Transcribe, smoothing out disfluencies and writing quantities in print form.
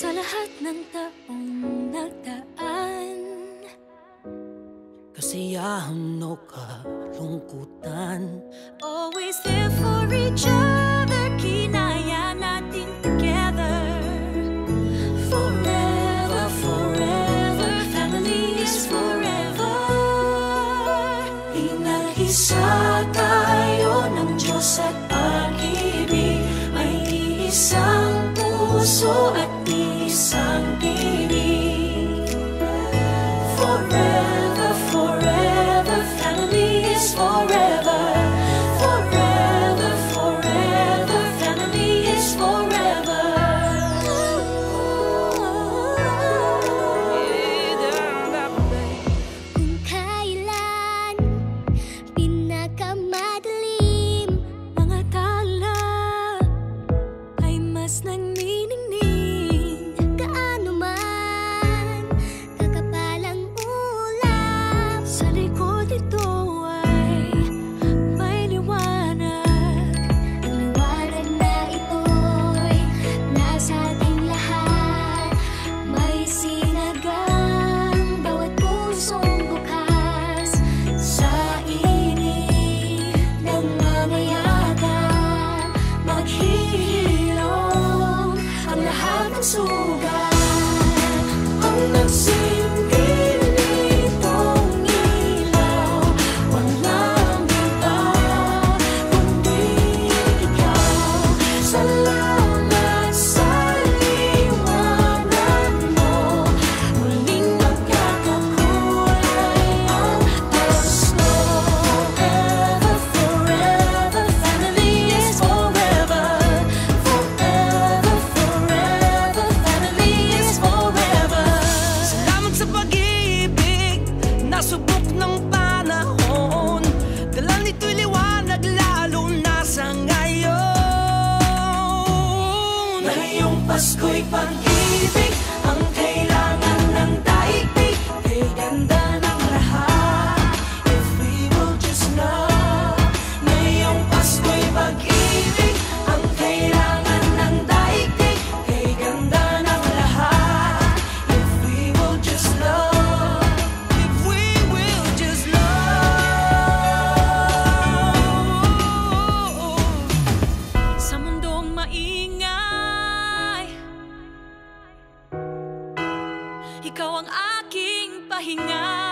Sa lahat ng taong nagdaan, kasiyahan o kalungkutan, always there for each other, kinaya natin together. Forever, forever, family is forever. Pinag-isa tayo ng Diyos at pag-ibig, may isang puso at isang tinig. Forever, forever, family is forever. Forever, forever, family is forever. Kung kailan pinakamadilim, mga tala ay mas nagniningning. Gaano man kakapalang ulap, sa likod ito ay may liwanag. Ang liwanag na ito'y nasa ating lahat, may sinagang bawat pusong bukas. Sa init ng mamayagan, maghihilom ang lahat ng sugat. Ang nagsilbi nitong ilaw, walang iba kundi ikaw. Salamat sa liwanag mo, muling magkakakulay ang pasto. Forever, forever, family is forever. Forever, forever, family is forever. salamat sa pag-ibig, nasubok ng panahon. Dala nito'y liwanag lalo na sa ngayon. Ngayong Pasko'y pag-ibig ang kailangan ng daigdig. Kay ganda ng lahat, if we will just love. Ngayong Pasko'y pag-ibig ang kailangan ng daigdig. Kay ganda ng lahat, if we will just love. If we will just love. Sa mundong maingay, ikaw ang aking pahinga.